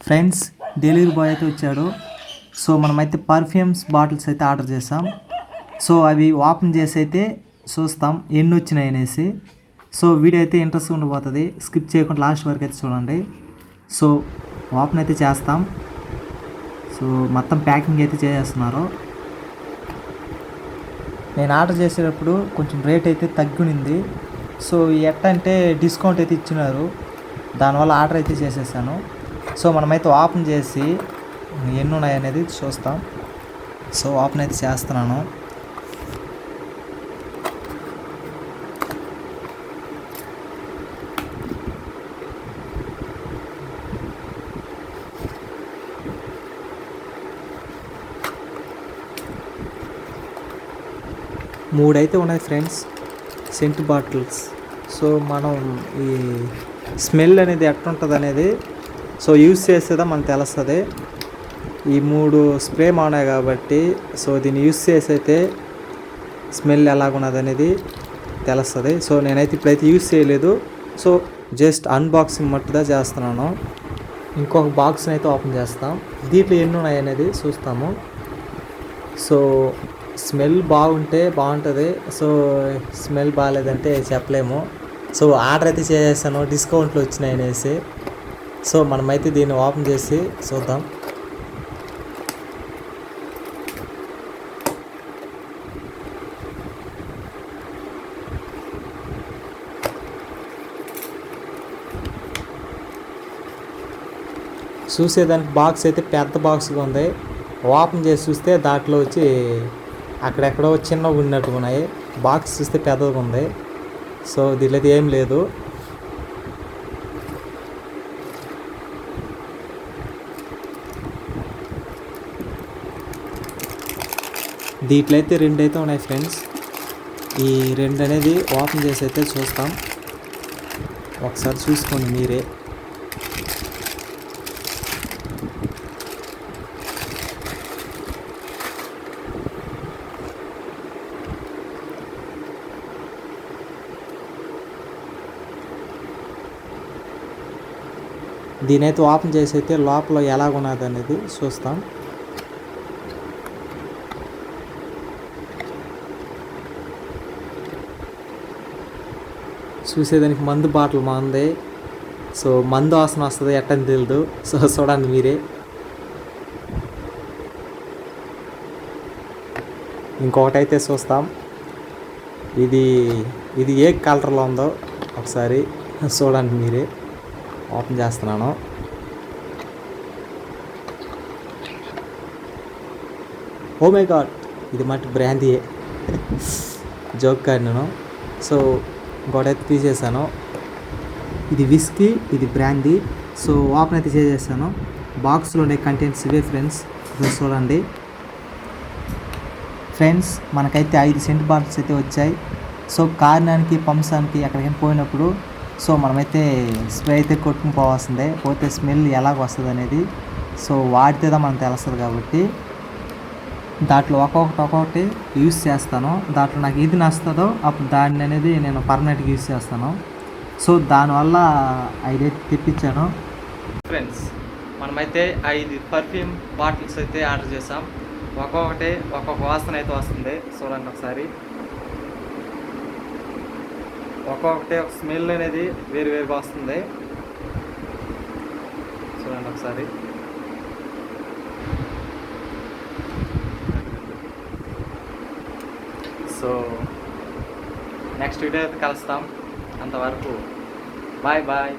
Friends, delivery boy అయితే వచ్చాడు. So మనమైతే పర్ఫ్యూమ్స్ బాటిల్స్ అయితే ఆర్డర్ చేసాం. సో అవి ఓపెన్ చేసి అయితే చూస్తాం ఎన్ని వచ్చినాయి అనేసి. సో వీడియో అయితే ఇంట్రెస్ట్గా ఉండిపోతుంది, స్కిప్ చేయకుండా లాస్ట్ వరకు అయితే చూడండి. సో ఓపెన్ అయితే చేస్తాం. సో మొత్తం ప్యాకింగ్ అయితే చేసేస్తున్నారు. నేను ఆర్డర్ చేసేటప్పుడు కొంచెం రేట్ అయితే తగ్గునింది. సో ఎట్టంటే డిస్కౌంట్ అయితే ఇచ్చినారు, దానివల్ల ఆర్డర్ అయితే చేసేసాను. సో మనమైతే ఓపెన్ చేసి ఎన్ని ఉన్నాయి అనేది చూస్తాం. సో ఓపెన్ అయితే చేస్తున్నాను. మూడైతే ఉన్నాయి ఫ్రెండ్స్, సెంట్ బాటిల్స్. సో మనం ఈ స్మెల్ అనేది ఎట్లుంటుంది అనేది సో యూజ్ చేసేదా మనకు తెలుస్తుంది. ఈ 3 స్ప్రే ఉన్నాయి కాబట్టి సో దీన్ని యూజ్ చేసి అయితే స్మెల్ ఎలాగున్నది అనేది తెలుస్తుంది. సో నేనైతే ఇప్పుడైతే యూజ్ చేయలేదు. సో జస్ట్ అన్బాక్సింగ్ మట్టుగా చేస్తున్నాను. ఇంకొక బాక్స్ని అయితే ఓపెన్ చేస్తాం. దీంట్లో ఎన్ని ఉన్నాయి అనేది చూస్తాము. సో స్మెల్ బాగుంటే బాగుంటుంది, సో స్మెల్ బాగాలేదంటే చెప్పలేము. సో ఆర్డర్ అయితే చేసేసాను, డిస్కౌంట్లు వచ్చినాయి అనేసి. సో మనమైతే దీన్ని ఓపెన్ చేసి చూద్దాం. చూసేదానికి బాక్స్ అయితే పెద్ద బాక్స్గా ఉంది. ఓపెన్ చేసి చూస్తే దాంట్లో వచ్చి అక్కడెక్కడో చిన్నగా ఉన్నట్టుగా ఉన్నాయి. బాక్స్ చూస్తే పెద్దగా ఉంది. సో దీనిలో ఏం లేదు. దీంట్లో అయితే 2 అయితే ఉన్నాయి ఫ్రెండ్స్. ఈ 2 అనేది ఓపెన్ చేసి అయితే చూస్తాం. ఒకసారి చూసుకోండి మీరే. దీని అయితే ఓపెన్ చేసి అయితే లోపల ఎలాగున్నది అనేది చూస్తాం. చూసేదానికి మందు బాటిల్ బాగుంది. సో మందు వాసన వస్తుంది, ఎట్టని తెలియదు. సో చూడండి మీరే. ఇంకొకటి అయితే చూస్తాం. ఇది ఏ కలర్లో ఉందో ఒకసారి చూడండి మీరే. ఓపెన్ చేస్తున్నాను. ఓ మై గాడ్, ఇది మట్టి బ్రాందీయే. జోక్ కాదు నేను. సో ఇంకోటైతే తీసేసాను. ఇది విస్కీ, ఇది బ్రాందీ. సో ఓపెన్ అయితే చేసేసాను. బాక్స్లో ఉండే కంటెంట్స్ ఇవే ఫ్రెండ్స్. చూడండి ఫ్రెండ్స్, మనకైతే 5 సెంట్ బాటిల్స్ అయితే వచ్చాయి. సో కారణానికి పంప్సానికి ఎక్కడికైనా పోయినప్పుడు సో మనమైతే స్ప్రే అయితే కొట్టుకుని పోవాల్సిందే, పోతే స్మెల్ ఎలాగ వస్తుంది అనేది సో వాడితేదా మనకు తెలుస్తుంది. కాబట్టి దాంట్లో ఒక్కొక్కటి యూస్ చేస్తాను. దాంట్లో నాకు ఏది నచ్చుతుందో అప్పుడు దాన్ని అనేది నేను పర్మనెంట్గా యూస్ చేస్తాను. సో దానివల్ల 5 అయితే తెప్పించాను. ఫ్రెండ్స్, మనమైతే 5 పర్ఫ్యూమ్ బాటిల్స్ అయితే ఆర్డర్ చేసాం. ఒక్కొక్క వాసన అయితే వస్తుంది. చూడండి ఒకసారి. ఒక్కొక్కటి ఒక స్మెల్ అనేది వేరుగా వస్తుంది. చూడండి ఒకసారి. సో నెక్స్ట్ వీడియో అయితే కలుస్తాం. అంతవరకు బాయ్ బాయ్.